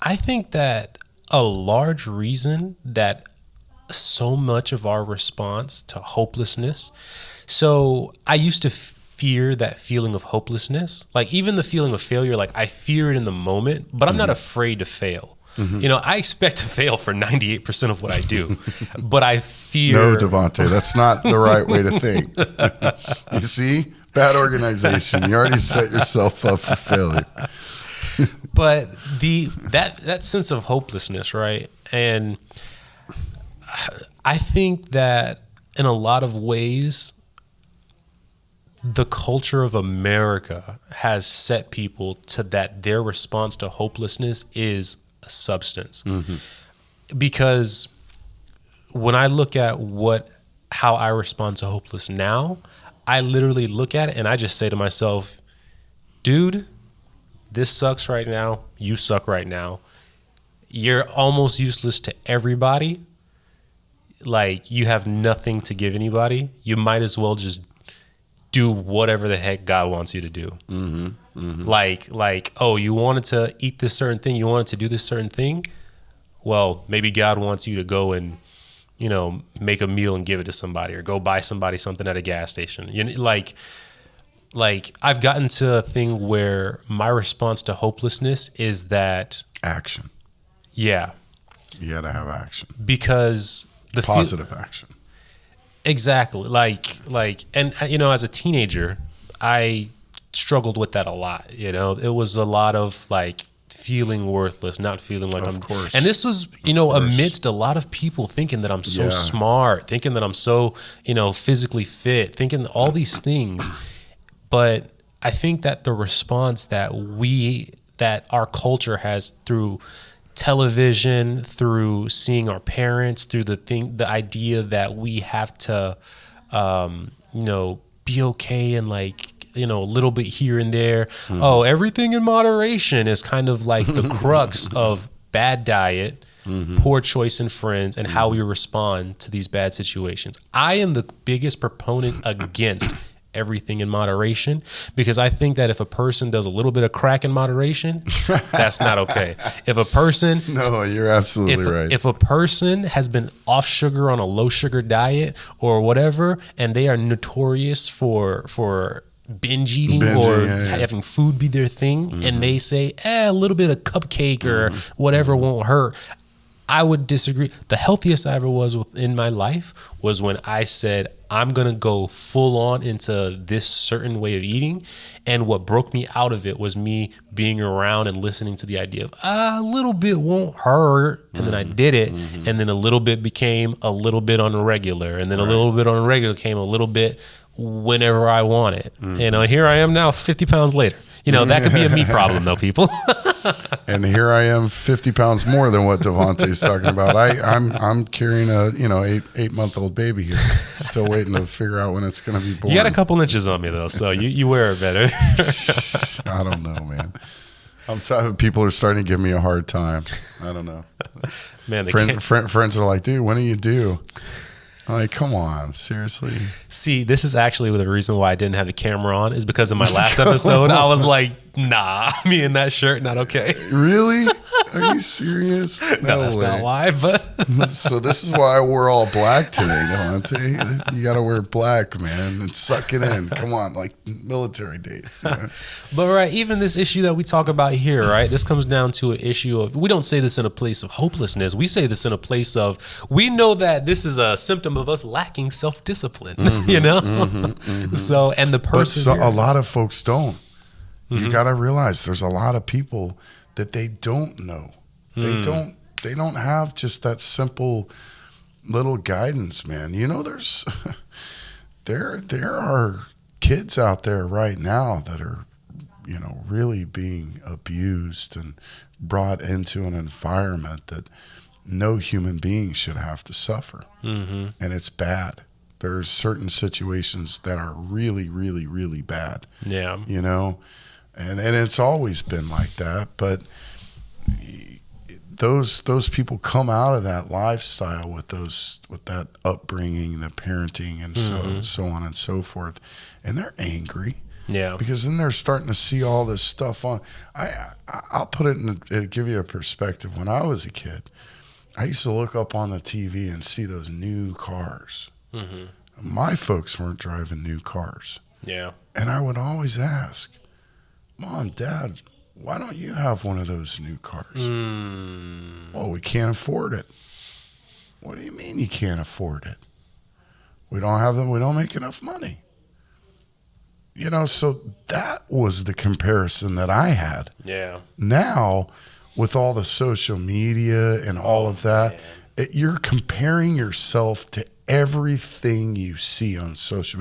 I think that a large reason that so much of our response to hopelessness. So I used to fear that feeling of hopelessness, like even the feeling of failure. Like I fear it in the moment, but I'm not afraid to fail. You know, I expect to fail for 98% of what I do, but I fear. No, Devante, that's not the right way to think. You see, bad organization. You already set yourself up for failure. But that sense of hopelessness, right? And I think that in a lot of ways, the culture of America has set people to that their response to hopelessness is a substance. Because when I look at how I respond to hopeless now, I literally look at it and I just say to myself, dude, this sucks right now. You suck right now. You're almost useless to everybody. Like, you have nothing to give anybody. You might as well just do whatever the heck God wants you to do. Like, oh, you wanted to eat this certain thing. You wanted to do this certain thing. Well, maybe God wants you to go and, you know, make a meal and give it to somebody, or go buy somebody something at a gas station. You know, like I've gotten to a thing where my response to hopelessness is that action. Yeah. You got to have action. Because the positive action. Exactly. Like, and you know, as a teenager, I struggled with that a lot. You know, it was a lot of like feeling worthless, not feeling like Of course. And this was, you know, amidst a lot of people thinking that I'm so smart, thinking that I'm so, you know, physically fit, thinking all these things. But I think that the response that our culture has through television, through seeing our parents, through the idea that we have to, you know, be okay and like, you know, a little bit here and there. Oh, everything in moderation is kind of like the crux of bad diet, poor choice in friends, and how we respond to these bad situations. I am the biggest proponent against everything in moderation, because I think that if a person does a little bit of crack in moderation, that's not okay. If a person No, you're absolutely right. If a person has been off sugar on a low sugar diet or whatever, and they are notorious for binge eating or having food be their thing, and they say, a little bit of cupcake or whatever won't hurt, I would disagree. The healthiest I ever was in my life was when I said, I'm going to go full on into this certain way of eating. And what broke me out of it was me being around and listening to the idea of a little bit won't hurt. And then I did it. And then a little bit became a little bit on the regular. And then a little bit on the regular came a little bit whenever I want it. You know, here I am now 50 pounds later. You know, that could be a me problem though, people. And here I am 50 pounds more than what Devante's talking about. I'm carrying a, you know, 8-month-old baby here. Still waiting to figure out when it's going to be born. You got a couple inches on me though, so you wear it better. I don't know, man. I'm sorry, people are starting to give me a hard time. I don't know. Man, friends are like, dude, when do you do? I'm like, come on, seriously. See, this is actually the reason why I didn't have the camera on, is because in my last episode, I was like, nah, me in that shirt, not okay. Really? Are you serious? No, that's not why, but. So this is why we're all black today, Devante. You got to wear black, man, and suck it in. Come on, like military days. You know? But right, even this issue that we talk about here, right, this comes down to an issue of, we don't say this in a place of hopelessness. We say this in a place of, we know that this is a symptom of us lacking self-discipline, you know? So, and the person. But a lot of folks don't. You got to realize there's a lot of people that they don't know. They don't have just that simple little guidance, man. You know, there are kids out there right now that are, you know, really being abused and brought into an environment that no human being should have to suffer. And it's bad. There's certain situations that are really, really, really bad. Yeah. You know, and it's always been like that, but those people come out of that lifestyle with that upbringing, the parenting, and so on and so forth, and they're angry. Yeah. Because then they're starting to see all this stuff on. I'll put it it'll give you a perspective. When I was a kid, I used to look up on the TV and see those new cars. Mm-hmm. My folks weren't driving new cars. Yeah. And I would always ask, Mom, Dad, why don't you have one of those new cars? Well, we can't afford it. What do you mean you can't afford it? We don't have them. We don't make enough money. You know, so that was the comparison that I had. Yeah. Now, with all the social media and all of that, you're comparing yourself to everything you see on social media.